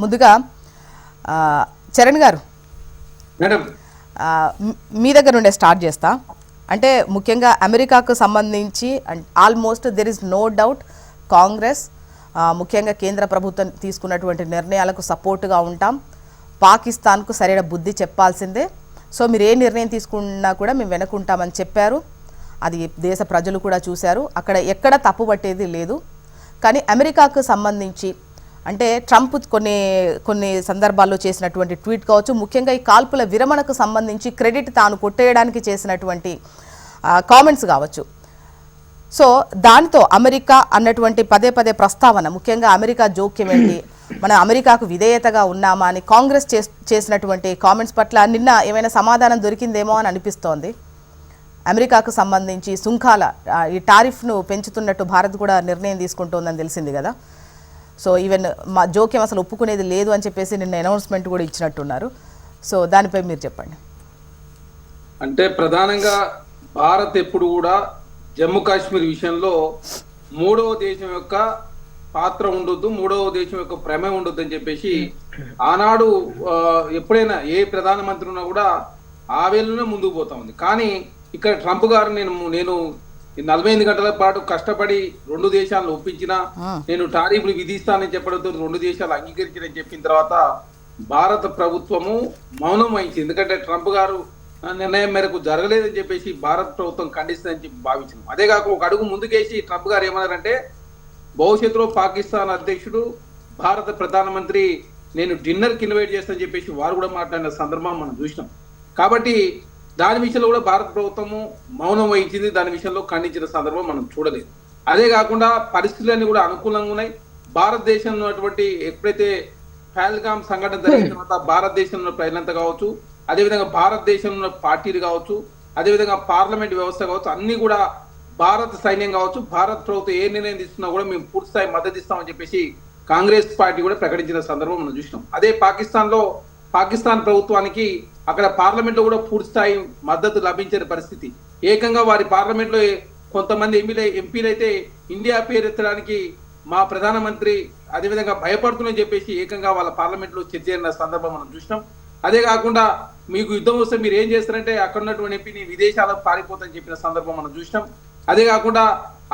ముందుగా చరణ్ గారు మీ దగ్గర నుండే స్టార్ట్ చేస్తా. అంటే ముఖ్యంగా అమెరికాకు సంబంధించి almost there is no doubt Congress ముఖ్యంగా కేంద్ర ప్రభుత్వం తీసుకున్నటువంటి నిర్ణయాలకు సపోర్టుగా ఉంటాం, పాకిస్తాన్కు సరైన బుద్ధి చెప్పాల్సిందే. సో మీరు ఏ నిర్ణయం తీసుకున్నా కూడా మేము వెనుకుంటామని చెప్పారు. అది దేశ ప్రజలు కూడా చూశారు. అక్కడ ఎక్కడ తప్పుపట్టేది లేదు. కానీ అమెరికాకు సంబంధించి అంటే ట్రంప్ కొన్ని సందర్భాల్లో చేసినటువంటి ట్వీట్ కావచ్చు, ముఖ్యంగా ఈ కాల్పుల విరమణకు సంబంధించి క్రెడిట్ తాను కొట్టేయడానికి చేసినటువంటి కామెంట్స్ కావచ్చు. సో దాంతో అమెరికా అన్నటువంటి పదే పదే ప్రస్తావన, ముఖ్యంగా అమెరికా జోక్యం ఏంటి, మనం అమెరికాకు విధేయతగా ఉన్నామా అని కాంగ్రెస్ చేసినటువంటి కామెంట్స్ పట్ల నిన్న ఏమైనా సమాధానం దొరికిందేమో అని అనిపిస్తోంది. అమెరికాకు సంబంధించి సుంకాల ఈ టారిఫ్ను పెంచుతున్నట్టు భారత్ కూడా నిర్ణయం తీసుకుంటోందని తెలిసింది కదా. సో ఈవెన్ మా జోక్యం అసలు ఒప్పుకునేది లేదు అని చెప్పేసి నిన్న అనౌన్స్మెంట్ కూడా ఇచ్చినట్టున్నారు. సో దానిపై మీరు చెప్పండి. అంటే ప్రధానంగా భారత్ ఎప్పుడు కూడా జమ్మూ కాశ్మీర్ విషయంలో మూడవ దేశం యొక్క పాత్ర ఉండొద్దు, మూడవ దేశం యొక్క ప్రమేయం ఉండొద్దు అని చెప్పేసి ఆనాడు ఎప్పుడైనా ఏ ప్రధానమంత్రి ఉన్నా కూడా ఆ వేళలోనే ముందుకు పోతా ఉంది. కానీ ఇక్కడ ట్రంప్ గారు నేను 48 గంటల పాటు కష్టపడి 2 దేశాలను ఒప్పించినా, నేను టారిఫ్లు విధిస్తానని చెప్పడంతో 2 దేశాలు అంగీకరించారని చెప్పిన తర్వాత భారత ప్రభుత్వము మౌనం వహించింది. ఎందుకంటే ట్రంప్ గారు నిర్ణయం మేరకు జరగలేదని చెప్పేసి భారత ప్రభుత్వం ఖండిస్తుందని చెప్పి భావించాం. అదే కాక ఒక అడుగు ముందుకేసి ట్రంప్ గారు ఏమన్నారంటే, భవిష్యత్తులో పాకిస్తాన్ అధ్యక్షుడు భారత ప్రధానమంత్రి నేను డిన్నర్కి ఇన్వైట్ చేస్తానని చెప్పేసి వారు కూడా మాట్లాడిన సందర్భం మనం చూసినాం. కాబట్టి దాని విషయంలో కూడా భారత ప్రభుత్వము మౌనం వహించింది, దాని విషయంలో ఖండించిన సందర్భం మనం చూడలేదు. అదే కాకుండా పరిస్థితులన్నీ కూడా అనుకూలంగా ఉన్నాయి. భారతదేశంలో ఉన్నటువంటి ఎప్పుడైతే పహల్గామ్ సంఘటన జరిగిన తర్వాత భారతదేశంలో ప్రజలంతా కావచ్చు, అదేవిధంగా భారతదేశంలో పార్టీలు కావచ్చు, అదేవిధంగా పార్లమెంట్ వ్యవస్థ కావచ్చు, అన్ని కూడా భారత సైన్యం కావచ్చు, భారత ప్రభుత్వం ఏ నిర్ణయం తీసుకున్నా కూడా మేము పూర్తి స్థాయి మద్దతు ఇస్తామని చెప్పేసి కాంగ్రెస్ పార్టీ కూడా ప్రకటించిన సందర్భం మనం చూసినాం. అదే పాకిస్తాన్ ప్రభుత్వానికి అక్కడ పార్లమెంట్ లో కూడా పూర్తి స్థాయి మద్దతు లభించే పరిస్థితి. ఏకంగా వారి పార్లమెంట్ లో కొంతమంది ఎంపీలు అయితే ఇండియా పేరెత్తడానికి మా ప్రధానమంత్రి అదేవిధంగా భయపడుతుందని చెప్పేసి ఏకంగా వాళ్ళ పార్లమెంట్ లో చర్చ జరిగిన సందర్భం మనం చూసినాం. అదే కాకుండా మీకు యుద్ధం వస్తే మీరు ఏం చేస్తారంటే అక్కడ ఉన్నటువంటి ఎంపీని విదేశాలకు పారిపోతారని చెప్పిన సందర్భం మనం చూసినాం. అదే కాకుండా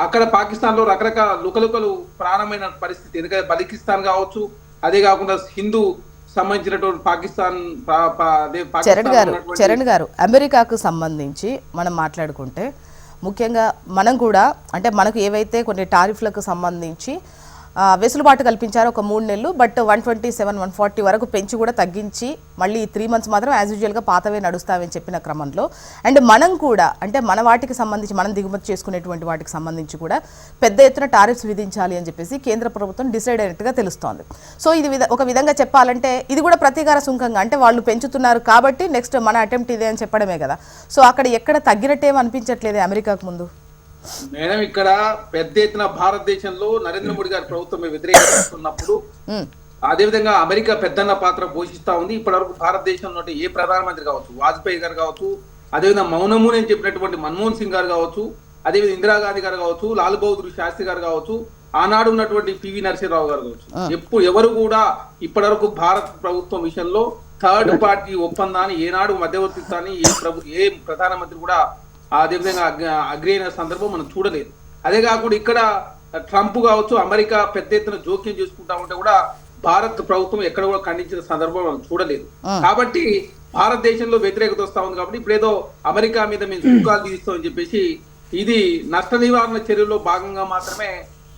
అక్కడ పాకిస్తాన్ లో రకరకాల లుకలుకలు ప్రారంభమైన పరిస్థితి. ఎందుకంటే బలికిస్తాన్ కావచ్చు, అదే కాకుండా హిందూ సంబంధించినటువంటి పాకిస్తాన్. చరణ్ గారు అమెరికాకు సంబంధించి మనం మాట్లాడుకుంటే ముఖ్యంగా మనం కూడా అంటే మనకు ఏవైతే కొన్ని టారిఫ్లకు సంబంధించి వెసులుబాటు కల్పించారో ఒక 3 నెలలు, బట్ 127, 140 వరకు పెంచి కూడా తగ్గించి మళ్ళీ 3 months మాత్రం యాజ్ యూజువల్గా పాతవే నడుస్తావని చెప్పిన క్రమంలో అండ్ మనం కూడా అంటే మన వాటికి సంబంధించి మనం దిగుమతి చేసుకునేటువంటి వాటికి సంబంధించి కూడా పెద్ద ఎత్తున టారిఫ్స్ విధించాలి అని చెప్పేసి కేంద్ర ప్రభుత్వం డిసైడ్ అయినట్టుగా తెలుస్తోంది. సో ఇది ఒక విధంగా చెప్పాలంటే ఇది కూడా ప్రతీకార సుంకంగా అంటే వాళ్ళు పెంచుతున్నారు కాబట్టి నెక్స్ట్ మన అటెంప్ట్ ఇదే అని చెప్పడమే కదా. సో అక్కడ ఎక్కడ తగ్గినట్టేమో అనిపించట్లేదు అమెరికాకు ముందు. మేడం ఇక్కడ పెద్ద ఎత్తున భారతదేశంలో నరేంద్ర మోడీ గారి ప్రభుత్వం వ్యతిరేకిస్తున్నప్పుడు అదేవిధంగా అమెరికా పెద్దన్న పాత్ర పోషిస్తా ఉంది. ఇప్పటివరకు భారతదేశంలో ఏ ప్రధానమంత్రి కావచ్చు, వాజ్పేయి గారు కావచ్చు, అదేవిధంగా మౌనము అని చెప్పినటువంటి మన్మోహన్ సింగ్ గారు కావచ్చు, అదేవిధంగా ఇందిరాగాంధీ గారు కావచ్చు, లాల్ బహదూర్ శాస్త్రి గారు కావచ్చు, ఆనాడు ఉన్నటువంటి పివి నరసింహరావు గారు కావచ్చు, ఎవరు కూడా ఇప్పటివరకు భారత ప్రభుత్వం విషయంలో థర్డ్ పార్టీ ఒప్పందాన్ని ఏనాడు మధ్యవర్తిత్వాన్ని ఏ ప్రధానమంత్రి కూడా అదేవిధంగా అగ్రి అయిన సందర్భం మనం చూడలేదు. అదే కాకుండా ఇక్కడ ట్రంప్ కావచ్చు అమెరికా పెద్ద ఎత్తున జోక్యం చేసుకుంటా ఉంటే కూడా భారత ప్రభుత్వం ఎక్కడ కూడా ఖండించిన సందర్భం మనం చూడలేదు. కాబట్టి భారతదేశంలో వ్యతిరేకత వస్తా ఉంది. కాబట్టి ఇప్పుడేదో అమెరికా మీద మేము సుంకాలు విధిస్తామని చెప్పేసి ఇది నష్ట నివారణ చర్యల్లో భాగంగా మాత్రమే,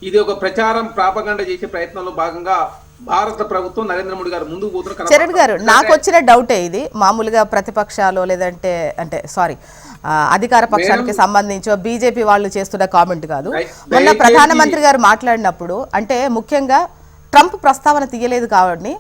ఇది ఒక ప్రచారం ప్రాపగండ చేసే ప్రయత్నంలో భాగంగా భారత ప్రభుత్వం నరేంద్ర మోడీ గారు ముందుకు పోతున్నారు. చరణ్ గారు నాకు వచ్చిన డౌటే ఇది, మామూలుగా ప్రతిపక్షాలు లేదంటే అంటే సారీ అధికార పక్షానికి సంబంధించి బీజేపీ వాళ్ళు చేస్తున్న కామెంట్ కాదు. మొన్న ప్రధానమంత్రి గారు మాట్లాడినప్పుడు అంటే ముఖ్యంగా ట్రంప్ ప్రస్తావన తీయలేదు కాబట్టి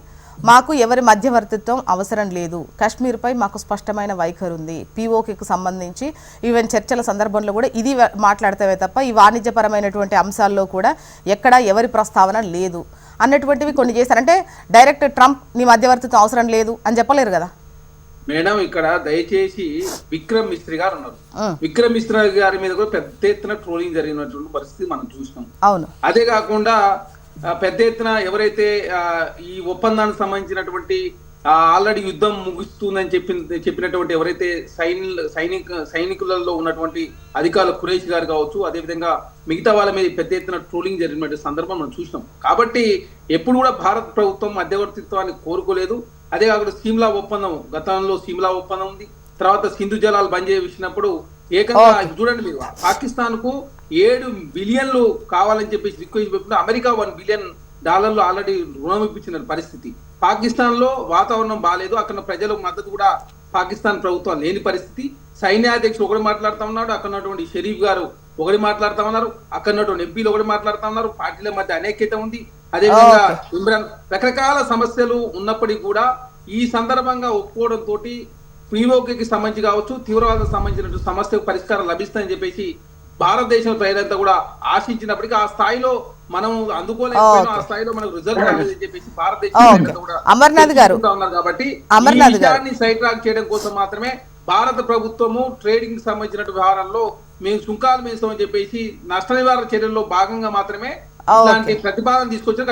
మాకు ఎవరి మధ్యవర్తిత్వం అవసరం లేదు, కాశ్మీర్పై మాకు స్పష్టమైన వైఖరి ఉంది, పీఓకేకు సంబంధించి ఈవెన్ చర్చల సందర్భంలో కూడా ఇది మాట్లాడతామే తప్ప ఈ వాణిజ్యపరమైనటువంటి అంశాల్లో కూడా ఎక్కడా ఎవరి ప్రస్తావన లేదు అన్నటువంటివి కొన్ని చేశారంటే డైరెక్ట్ ట్రంప్ నీ మధ్యవర్తిత్వం అవసరం లేదు అని చెప్పలేరు కదా. మేడం ఇక్కడ దయచేసి విక్రమ్ మిస్త్రీ గారు ఉన్నారు. విక్రమ్ మిస్త్రీ గారి మీద కూడా పెద్ద ఎత్తున ట్రోలింగ్ జరిగినటువంటి పరిస్థితి మనం చూసినాం. అవును. అదే కాకుండా పెద్ద ఎత్తున ఎవరైతే ఈ ఒప్పందానికి సంబంధించినటువంటి ఆల్రెడీ యుద్ధం ముగుస్తుందని చెప్పినటువంటి ఎవరైతే సైనికులలో ఉన్నటువంటి అధికారులు ఖురేష్ గారు కావచ్చు, అదేవిధంగా మిగతా వాళ్ళ మీద పెద్ద ఎత్తున ట్రోలింగ్ జరిగినటువంటి సందర్భం మనం చూసినాం. కాబట్టి ఎప్పుడు కూడా భారత ప్రభుత్వం మధ్యవర్తిత్వాన్ని కోరుకోలేదు. అదే కాకుండా సిమ్లా ఒప్పందం, గతంలో సిమ్లా ఒప్పందం ఉంది, తర్వాత సింధు జలాలు బంద్ చేసినప్పుడు ఏకంగా చూడండి మీరు, పాకిస్తాన్ కు 7 బిలియన్లు కావాలని చెప్పేసి రిక్వెస్ట్ పెట్టిన అమెరికా $1 బిలియన్ ఆల్రెడీ రుణం ఇప్పించిన పరిస్థితి. పాకిస్తాన్ లో వాతావరణం బాగాలేదు, అక్కడ ప్రజల మద్దతు కూడా పాకిస్తాన్ ప్రభుత్వం లేని పరిస్థితి. సైన్యాధ్యక్షుడు ఒకటి మాట్లాడుతూ ఉన్నాడు, అక్కడ ఉన్నటువంటి షరీఫ్ గారు ఒకటి మాట్లాడుతూ ఉన్నారు, అక్కడ ఉన్నటువంటి ఎంపీలు ఒకటి మాట్లాడుతూ ఉన్నారు. పార్టీల మధ్య అనేక్యత ఉంది. అదేవిధంగా ఇమ్రాన్ రకరకాల సమస్యలు ఉన్నప్పటికీ కూడా ఈ సందర్భంగా ఒప్పుకోవడం తోటి పీఓకేకి సంబంధించి కావచ్చు, తీవ్రవాదం సంబంధించిన సమస్యకు పరిష్కారం లభిస్తుందని చెప్పేసి భారతదేశం ప్రజలంతా కూడా ఆశించినప్పటికీ ఆ స్థాయిలో మనం అందుకోలేకపోయినా, ఆ స్థాయిలో మనకు రిజల్ట్ రాలేదని చెప్పేసి భారతదేశం కూడా అమర్నాథ్ గారు ఉన్నారు. కాబట్టి ఈ విషయాన్ని సైడ్ ట్రాక్ చేయడం కోసం మాత్రమే భారత ప్రభుత్వము ట్రేడింగ్ సంబంధించిన వ్యవహారంలో మేము సుంకాలు వేస్తామని చెప్పేసి నష్ట నివారణ చర్యల్లో భాగంగా మాత్రమే ఇలాంటి ప్రతిపాదన తీసుకొచ్చిన